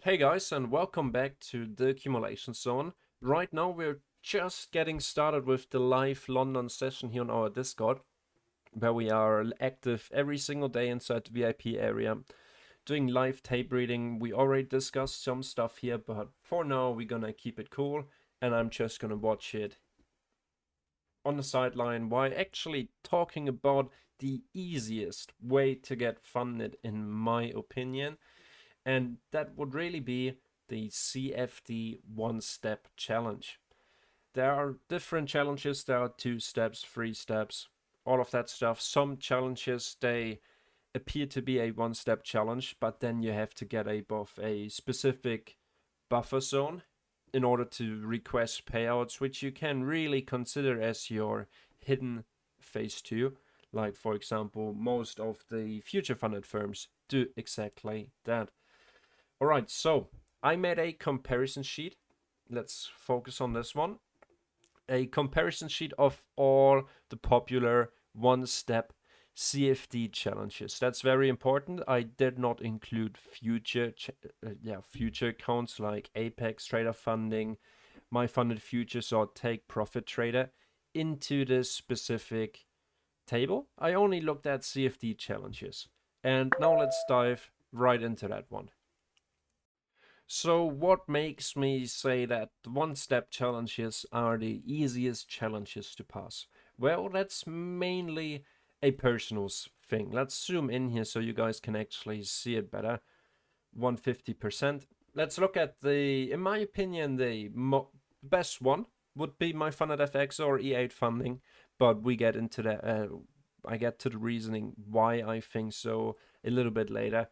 Hey guys, and welcome back to the accumulation zone. Right now we're just getting started with the live London session here on our Discord, where we are active every single day inside the VIP area, doing live tape reading. We already discussed some stuff here, but for now we're gonna keep it cool, and I'm just gonna watch it on the sideline while actually talking about the easiest way to get funded, in my opinion. And that would really be the CFD one-step challenge. There are different challenges. There are 2 steps, 3 steps, all of that stuff. Some challenges, they appear to be a one-step challenge, but then you have to get above a specific buffer zone in order to request payouts, which you can really consider as your hidden phase 2. Like, for example, most of the future funded firms do exactly that. Alright, so I made a comparison sheet. Let's focus on this one. A comparison sheet of all the popular one-step CFD challenges. That's very important. I did not include future accounts like Apex Trader Funding, MyFundedFX, or Take Profit Trader into this specific table. I only looked at CFD challenges. And now let's dive right into that one. So what makes me say that the one-step challenges are the easiest challenges to pass? Well, that's mainly a personal thing. Let's zoom in here so you guys can actually see it better. 150%. Let's look at in my opinion, the best one would be MyFundedFX or E8 funding, but we get into that. I get to the reasoning why I think so a little bit later.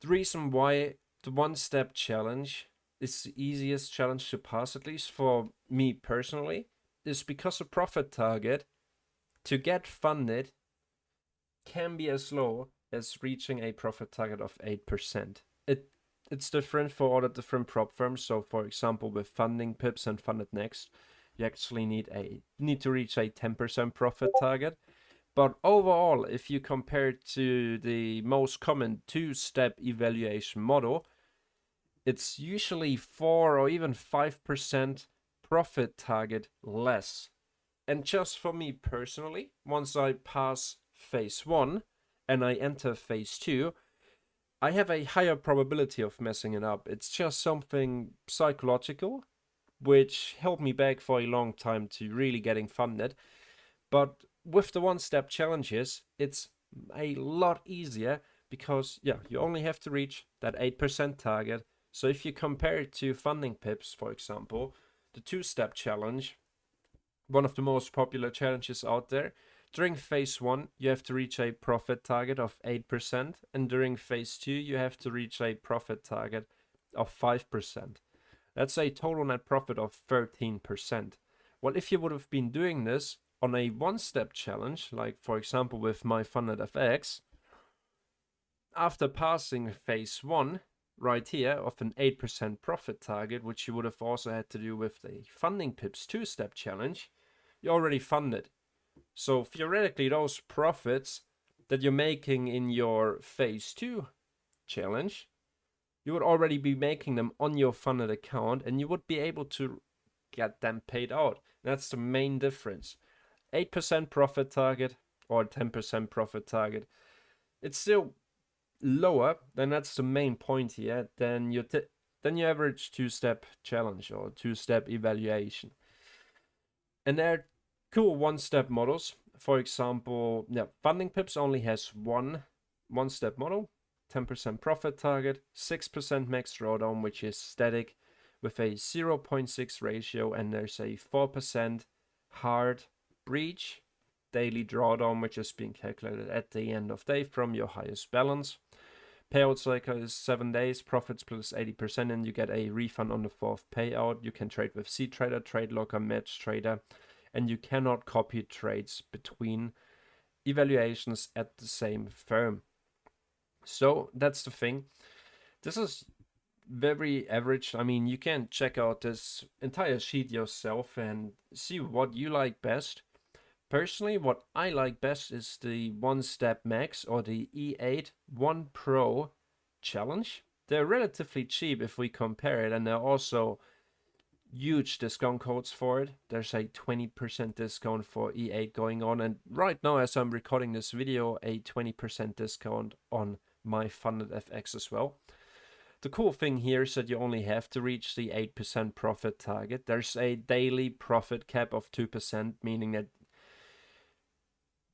The reason why the one-step challenge is the easiest challenge to pass, at least for me personally, is because a profit target to get funded can be as low as reaching a profit target of 8%. It's different for all the different prop firms. So for example, with FundingPips and FundedNext, you actually need to reach a 10% profit target. But overall, if you compare it to the most common 2-step evaluation model, it's usually 4 or even 5% profit target less. And just for me personally, once I pass phase 1 and I enter phase 2, I have a higher probability of messing it up. It's just something psychological, which held me back for a long time to really getting funded. But with the one-step challenges, it's a lot easier because, yeah, you only have to reach that 8% target. So if you compare it to FundingPips, for example, the 2-step challenge, one of the most popular challenges out there, during phase 1, you have to reach a profit target of 8%, and during phase 2, you have to reach a profit target of 5%. That's a total net profit of 13%. Well, if you would have been doing this on a one-step challenge, like for example with MyFundedFX, after passing phase 1, right here, of an 8% profit target, which you would have also had to do with the FundingPips 2-step challenge, you're already funded. So theoretically, those profits that you're making in your phase 2 challenge, you would already be making them on your funded account, and you would be able to get them paid out. That's the main difference. 8% profit target or 10% profit target. It's still lower, then that's the main point here, than your average 2-step challenge or 2-step evaluation. And there are cool one-step models. For example, FundingPips only has one-step model, 10% profit target, 6% max drawdown, which is static with a 0.6 ratio, and there's a 4% hard breach daily drawdown, which is being calculated at the end of day from your highest balance. Payout cycle is 7 days, profits plus 80%, and you get a refund on the 4th payout. You can trade with C-Trader, TradeLocker, Match Trader, and you cannot copy trades between evaluations at the same firm. So that's the thing. This is very average. I mean, you can check out this entire sheet yourself and see what you like best. Personally, what I like best is the one-step max or the E8 1 Pro challenge. they're relatively cheap if we compare it, and they're also huge discount codes for it. There's a 20% discount for E8 going on, and right now as I'm recording this video, a 20% discount on MyFundedFX as well. The cool thing here is that you only have to reach the 8% profit target. There's a daily profit cap of 2%, meaning that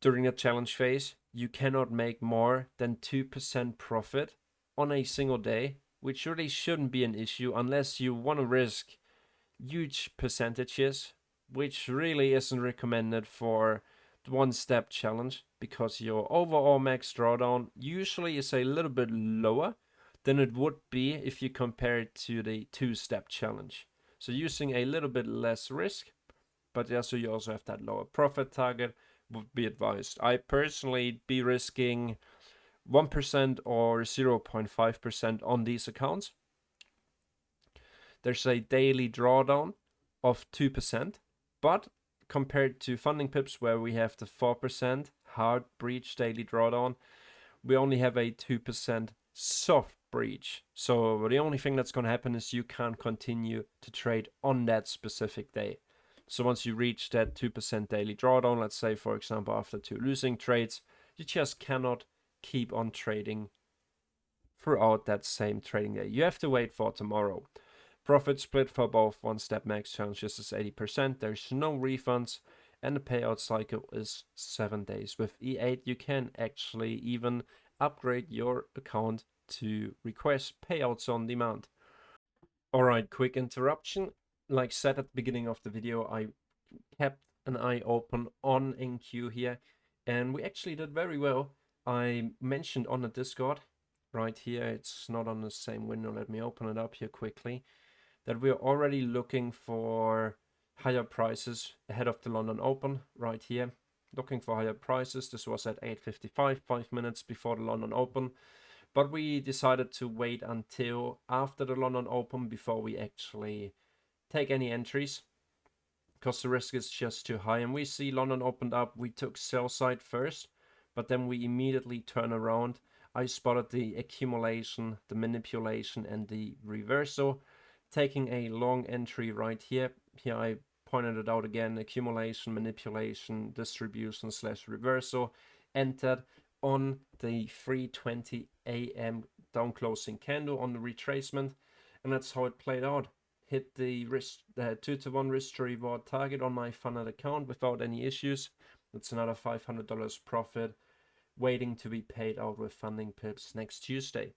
during the challenge phase, you cannot make more than 2% profit on a single day, which really shouldn't be an issue unless you want to risk huge percentages, which really isn't recommended for the one-step challenge, because your overall max drawdown usually is a little bit lower than it would be if you compare it to the two-step challenge. So using a little bit less risk, but yeah, so you also have that lower profit target, would be advised. I personally be risking 1% or 0.5% on these accounts. There's a daily drawdown of 2%, but compared to FundingPips, where we have the 4% hard breach daily drawdown, we only have a 2% soft breach. So the only thing that's going to happen is you can't continue to trade on that specific day. So once you reach that 2% daily drawdown, let's say, for example, after 2 losing trades, you just cannot keep on trading throughout that same trading day. You have to wait for tomorrow. Profit split for both one-step max challenges is 80%. There's no refunds, and the payout cycle is 7 days. With E8, you can actually even upgrade your account to request payouts on demand. Alright, quick interruption. Like said at the beginning of the video, I kept an eye open on NQ here, and we actually did very well. I mentioned on the Discord, right here, it's not on the same window, let me open it up here quickly, that we're already looking for higher prices ahead of the London Open, right here. Looking for higher prices. This was at 8:55, 5 minutes before the London Open. But we decided to wait until after the London Open before we actually take any entries, because the risk is just too high. And we see London opened up, we took sell side first, but then we immediately turn around. I spotted the accumulation, the manipulation, and the reversal, taking a long entry right here. Here I pointed it out again: accumulation, manipulation, distribution / reversal, entered on the 3:20 a.m. down closing candle on the retracement, and that's how it played out. Hit the 2-to-1 risk to reward target on my funded account without any issues. That's another $500 profit waiting to be paid out with FundingPips next Tuesday.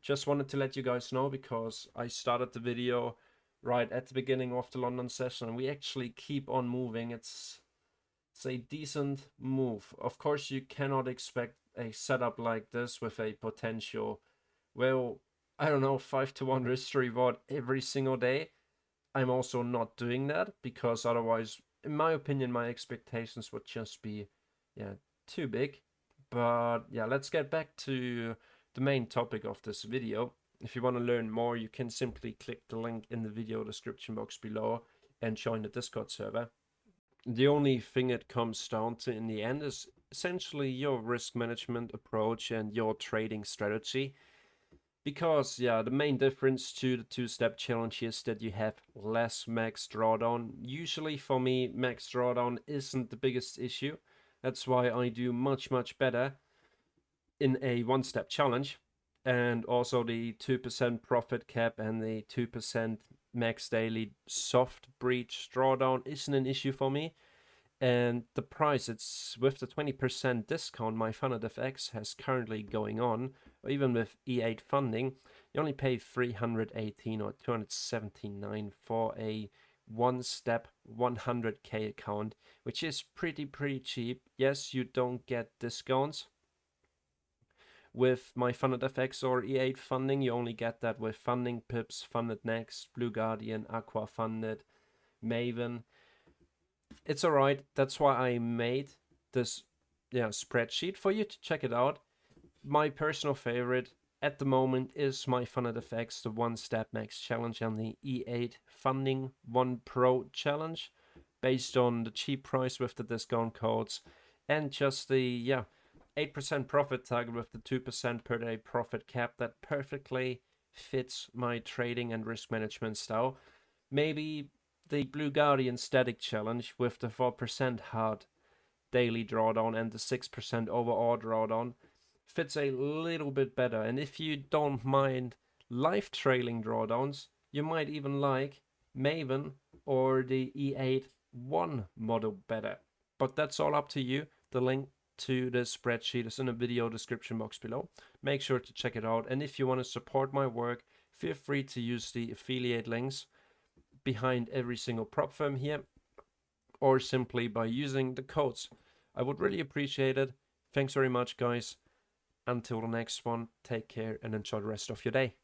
Just wanted to let you guys know, because I started the video right at the beginning of the London session, and we actually keep on moving. It's a decent move. Of course, you cannot expect a setup like this with a potential, well, I don't know, 5-to-1 risk to reward every single day. I'm also not doing that, because otherwise, in my opinion, my expectations would just be, too big. But yeah, let's get back to the main topic of this video. If you want to learn more, you can simply click the link in the video description box below and join the Discord server. The only thing it comes down to in the end is essentially your risk management approach and your trading strategy. Because, the main difference to the two-step challenge is that you have less max drawdown. Usually for me, max drawdown isn't the biggest issue. That's why I do much better in a one-step challenge. And also the 2% profit cap and the 2% max daily soft breach drawdown isn't an issue for me. And the price, it's with the 20% discount MyFundedFX has currently going on, or even with E8 funding, you only pay $318 or $279 for a one-step 100k account, which is pretty cheap. Yes, you don't get discounts with MyFundedFX or E8 funding. You only get that with FundingPips, FundedNext, Blue Guardian, AquaFunded, Maven. It's alright. That's why I made this spreadsheet for you to check it out. My personal favorite at the moment is MyFundedFX, the one-step max challenge, and the E8 funding 1 Pro challenge, based on the cheap price with the discount codes and just the 8% profit target with the 2% per day profit cap. That perfectly fits my trading and risk management style. Maybe the Blue Guardian Static Challenge with the 4% hard daily drawdown and the 6% overall drawdown fits a little bit better. And if you don't mind live trailing drawdowns, you might even like Maven or the E8-1 model better. But that's all up to you. The link to the spreadsheet is in the video description box below. Make sure to check it out. And if you want to support my work, feel free to use the affiliate links behind every single prop firm here, or simply by using the codes. I would really appreciate it. Thanks very much, guys. Until the next one, take care and enjoy the rest of your day.